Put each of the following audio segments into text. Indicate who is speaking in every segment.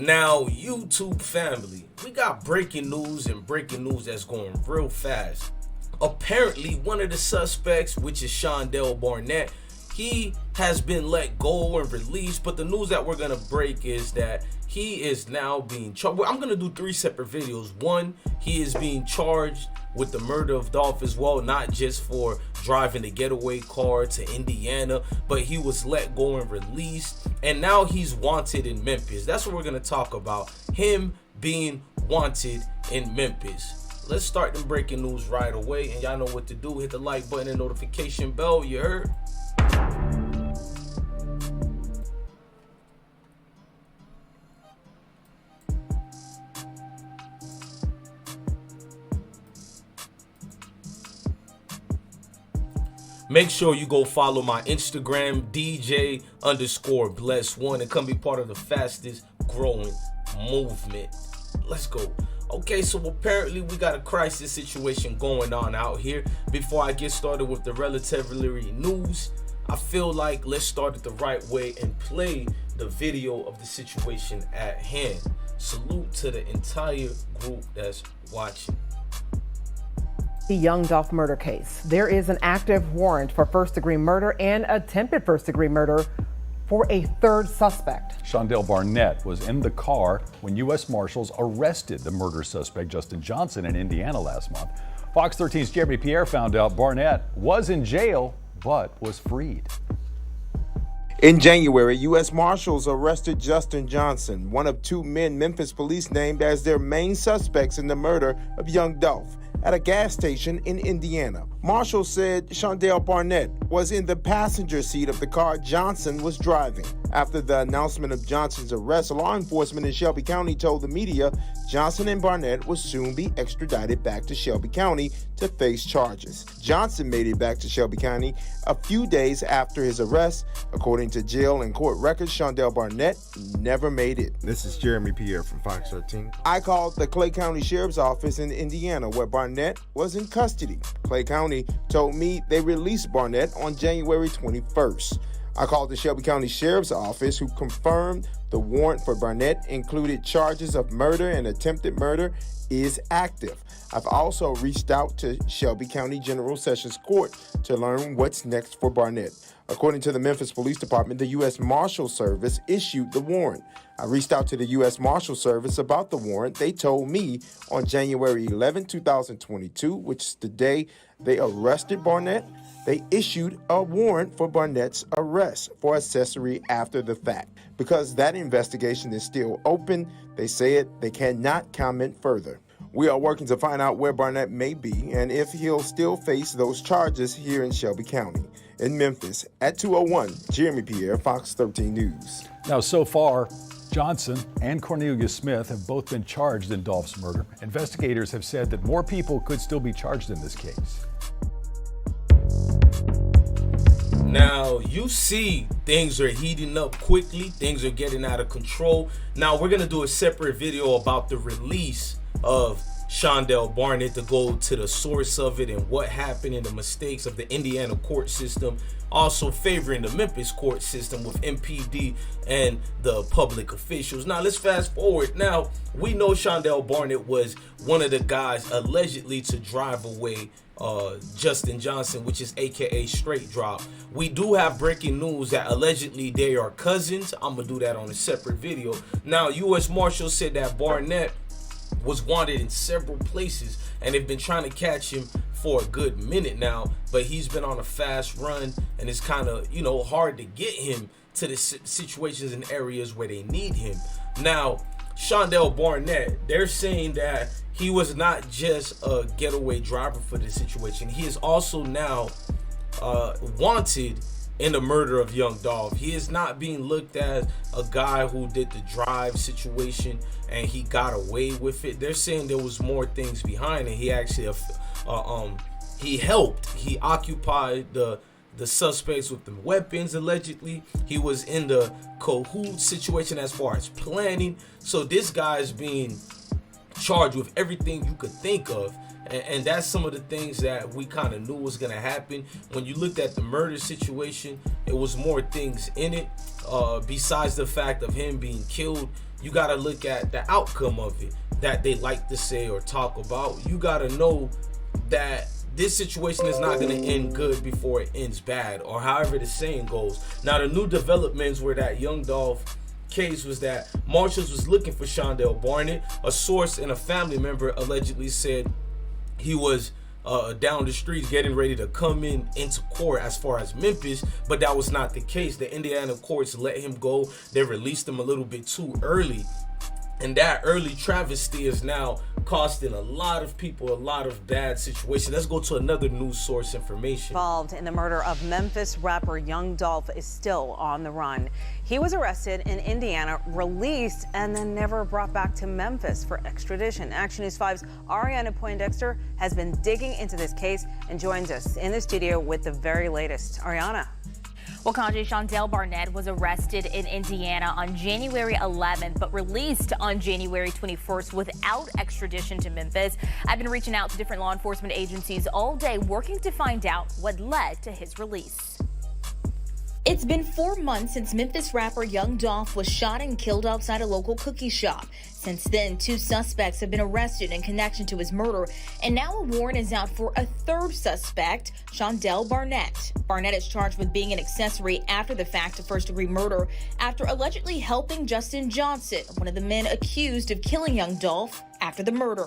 Speaker 1: Now, YouTube family, we got breaking news that's going real fast. Apparently, one of the suspects, which is Shaundale Barnett, he has been let go and released, but the news that we're going to break is that he is now being charged. I'm going to do 3 separate videos. One, he is being charged with the murder of Dolph as well, not just for driving the getaway car to Indiana, but he was let go and released, and now he's wanted in Memphis. That's what we're going to talk about, him being wanted in Memphis. Let's start the breaking news right away, and y'all know what to do. Hit the like button and notification bell, you heard? Make sure you go follow my Instagram, DJ_bless1, and come be part of the fastest growing movement. Let's go. Okay, so apparently we got a crisis situation going on out here. Before I get started with the relatively news, I feel like let's start it the right way and play the video of the situation at hand. Salute to the entire group that's watching.
Speaker 2: The young Dolph murder case. There is an active warrant for first-degree murder and attempted first-degree murder for a third suspect.
Speaker 3: Shaundale Barnett was in the car when U.S. Marshals arrested the murder suspect Justin Johnson in Indiana last month. Fox 13's Jeremy Pierre found out Barnett was in jail but was freed.
Speaker 4: In January, U.S. Marshals arrested Justin Johnson, one of 2 men Memphis police named as their main suspects in the murder of young Dolph, at a gas station in Indiana. Marshals said Shaundale Barnett was in the passenger seat of the car Johnson was driving. After the announcement of Johnson's arrest, law enforcement in Shelby County told the media Johnson and Barnett would soon be extradited back to Shelby County to face charges. Johnson made it back to Shelby County a few days after his arrest. According to jail and court records, Shaundale Barnett never made it.
Speaker 5: This is Jeremy Pierre from Fox 13.
Speaker 4: I called the Clay County Sheriff's Office in Indiana where Barnett was in custody. Clay County told me they released Barnett on January 21st. I called the Shelby County Sheriff's Office, who confirmed the warrant for Barnett included charges of murder and attempted murder is active. I've also reached out to Shelby County General Sessions Court to learn what's next for Barnett. According to the Memphis Police Department, the U.S. Marshal Service issued the warrant. I reached out to the U.S. Marshal Service about the warrant. They told me on January 11, 2022, which is the day they arrested Barnett, they issued a warrant for Barnett's arrest for accessory after the fact. Because that investigation is still open, they said they cannot comment further. We are working to find out where Barnett may be and if he'll still face those charges here in Shelby County. In Memphis, at 201, Jeremy Pierre, Fox 13 News.
Speaker 3: Now, so far, Johnson and Cornelius Smith have both been charged in Dolph's murder. Investigators have said that more people could still be charged in this case.
Speaker 1: Now, you see things are heating up quickly. Things are getting out of control. Now, we're going to do a separate video about the release of Shaundale Barnett to go to the source of it and what happened and the mistakes of the Indiana court system, also favoring the Memphis court system with MPD and the public officials. Now, let's fast forward. Now, we know Shaundale Barnett was one of the guys allegedly to drive away Justin Johnson, which is aka Straight Drop. We do have breaking news that allegedly they are cousins. I'm gonna do that on a separate video. Now, U.S. Marshals said that Barnett was wanted in several places and they've been trying to catch him for a good minute now, but he's been on a fast run and it's kind of, you know, hard to get him to the situations and areas where they need him. Now, Shaundale Barnett, they're saying that he was not just a getaway driver for this situation. He is also now wanted in the murder of young Dolph. He is not being looked at a guy who did the drive situation and he got away with it. They're saying there was more things behind it. He actually he helped. He occupied the suspects with the weapons allegedly. He was in the cahoot situation as far as planning. So this guy is being charged with everything you could think of, and that's some of the things that we kind of knew was going to happen. When you looked at the murder situation, it was more things in it besides the fact of him being killed. you got to look at the outcome of it that they like to say or talk about. You got to know that this situation is not going to end good before it ends bad, or however the saying goes. Now, the new developments were that young Dolph case was that marshals was looking for Shaundale Barnett. A source and a family member allegedly said he was down the streets getting ready to come into court as far as Memphis, but that was not the case. The Indiana courts let him go. They released him a little bit too early, and that early travesty is now costing a lot of people a lot of bad situations. Let's go to another news source information.
Speaker 6: Involved in the murder of Memphis rapper Young Dolph is still on the run. He was arrested in Indiana, released, and then never brought back to Memphis for extradition. Action News 5's Ariana Poindexter has been digging into this case and joins us in the studio with the very latest. Ariana.
Speaker 7: Well, Kanji, Shaundale Barnett was arrested in Indiana on January 11th, but released on January 21st without extradition to Memphis. I've been reaching out to different law enforcement agencies all day, working to find out what led to his release. It's been 4 months since Memphis rapper Young Dolph was shot and killed outside a local cookie shop. Since then, 2 suspects have been arrested in connection to his murder, and now a warrant is out for a 3rd suspect, Shaundale Barnett. Barnett is charged with being an accessory after the fact of first-degree murder after allegedly helping Justin Johnson, one of the men accused of killing Young Dolph after the murder.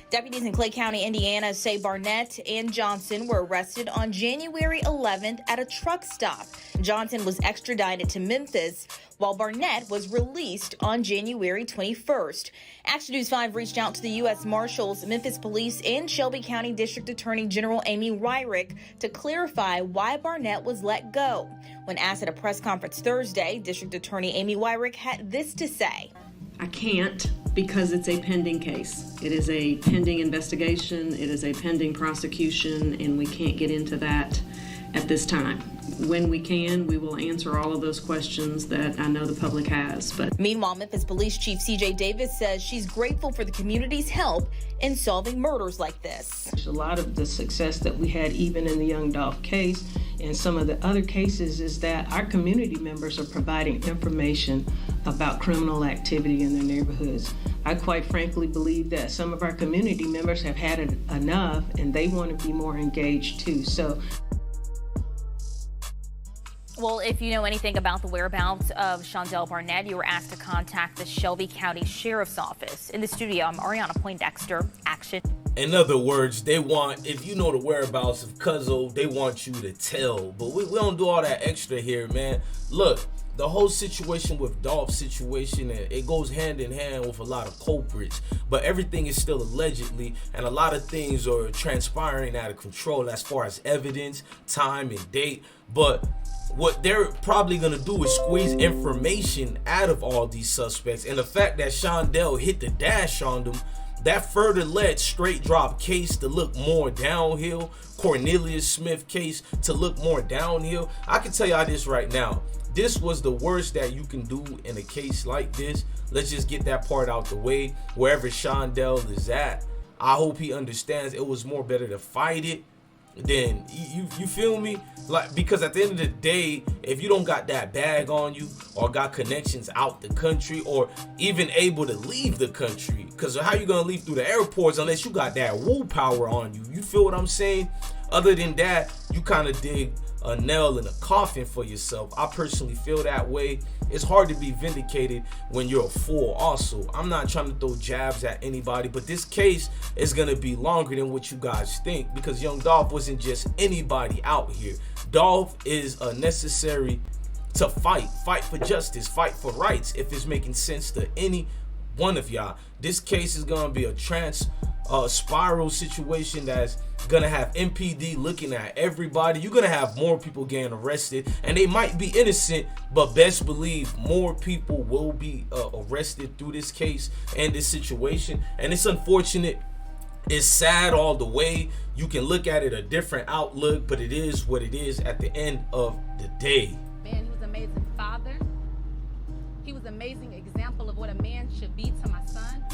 Speaker 7: Deputies in Clay County, Indiana say Barnett and Johnson were arrested on January 11th at a truck stop. Johnson was extradited to Memphis, while Barnett was released on January 21st. Action News 5 reached out to the U.S. Marshals, Memphis Police, and Shelby County District Attorney General Amy Wyrick to clarify why Barnett was let go. When asked at a press conference Thursday, District Attorney Amy Wyrick had this to say.
Speaker 8: I can't, because it's a pending case. It is a pending investigation, it is a pending prosecution, and we can't get into that at this time. When we can, we will answer all of those questions that I know the public has. But
Speaker 7: meanwhile, Memphis Police Chief C.J. Davis says she's grateful for the community's help in solving murders like this.
Speaker 8: A lot of the success that we had even in the Young Dolph case and some of the other cases is that our community members are providing information about criminal activity in their neighborhoods. I quite frankly believe that some of our community members have had it enough and they want to be more engaged too. So.
Speaker 7: Well, if you know anything about the whereabouts of Shaundale Barnett, you were asked to contact the Shelby County Sheriff's Office. In the studio, I'm Ariana Poindexter. Action.
Speaker 1: In other words, they want, if you know the whereabouts of Cuzzo, they want you to tell. But we don't do all that extra here, man. Look, the whole situation with Dolph's situation, it goes hand in hand with a lot of culprits. But everything is still allegedly, and a lot of things are transpiring out of control as far as evidence, time, and date. But what they're probably going to do is squeeze information out of all these suspects. And the fact that Shaundale hit the dash on them, that further led Straight Drop case to look more downhill, Cornelius Smith case to look more downhill. I can tell y'all this right now. This was the worst that you can do in a case like this. Let's just get that part out the way. Wherever Shaundale is at, I hope he understands it was more better to fight it than you feel me? Like, because at the end of the day, if you don't got that bag on you or got connections out the country or even able to leave the country, because how you gonna leave through the airports unless you got that woo power on you? You feel what I'm saying? Other than that, you kind of dig a nail in a coffin for yourself. I personally feel that way. It's hard to be vindicated when you're a fool also. I'm not trying to throw jabs at anybody, but this case is going to be longer than what you guys think, because Young Dolph wasn't just anybody out here. Dolph is necessary to fight for justice, fight for rights, if it's making sense to any one of y'all. This case is going to be a spiral situation that's gonna have MPD looking at everybody. You're gonna have more people getting arrested, and they might be innocent, but best believe more people will be arrested through this case and this situation. And it's unfortunate, it's sad all the way. You can look at it a different outlook, but it is what it is at the end of the day.
Speaker 9: Man, he was an amazing father. He was an amazing example of what a man should be to my son.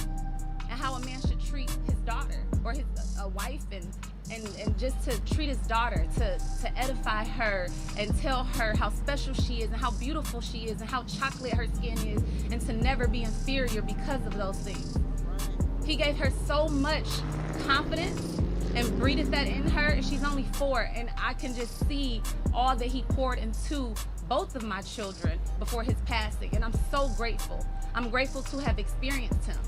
Speaker 9: And how a man should treat his daughter or a wife, and just to treat his daughter, to edify her and tell her how special she is and how beautiful she is and how chocolate her skin is, and to never be inferior because of those things. He gave her so much confidence and breathed that in her, and she's only 4, and I can just see all that he poured into both of my children before his passing, and I'm so grateful. I'm grateful to have experienced him,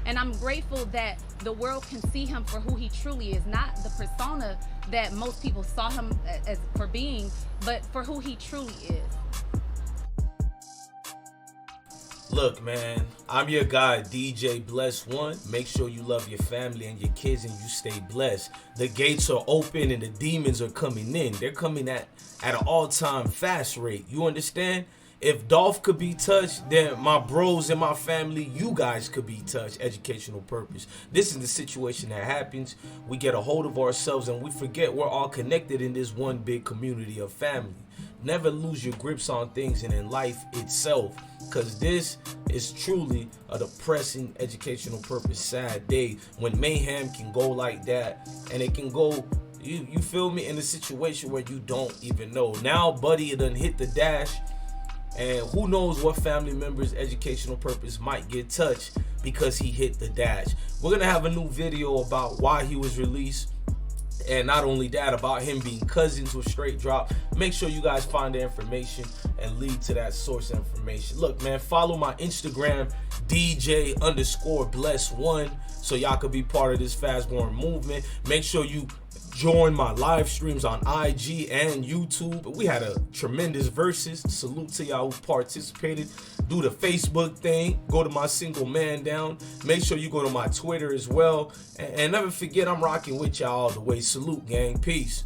Speaker 9: and I'm grateful that the world can see him for who he truly is, not the persona that most people saw him as for being, but for who he truly is.
Speaker 1: Look, man, I'm your guy, DJ Bless One. Make sure you love your family and your kids and you stay blessed. The gates are open and the demons are coming in. They're coming at an all-time fast rate. You understand? If Dolph could be touched, then my bros and my family, you guys could be touched. Educational purpose. This is the situation that happens. We get a hold of ourselves and we forget we're all connected in this one big community of family. Never lose your grips on things and in life itself, because this is truly a depressing educational purpose sad day when mayhem can go like that, and it can go, you feel me, in a situation where you don't even know. Now buddy done hit the dash, and who knows what family member's educational purpose might get touched because he hit the dash. We're gonna have a new video about why he was released, and not only that, about him being cousins with Straight Drop. Make sure you guys find the information and lead to that source information. Look, man, follow my Instagram, DJ_Bless1, so y'all could be part of this fast growing movement. Make sure you join my live streams on IG and YouTube. We had a tremendous versus. Salute to y'all who participated. Do the Facebook thing. Go to my single man down. Make sure you go to my Twitter as well. And never forget, I'm rocking with y'all all the way. Salute, gang. Peace.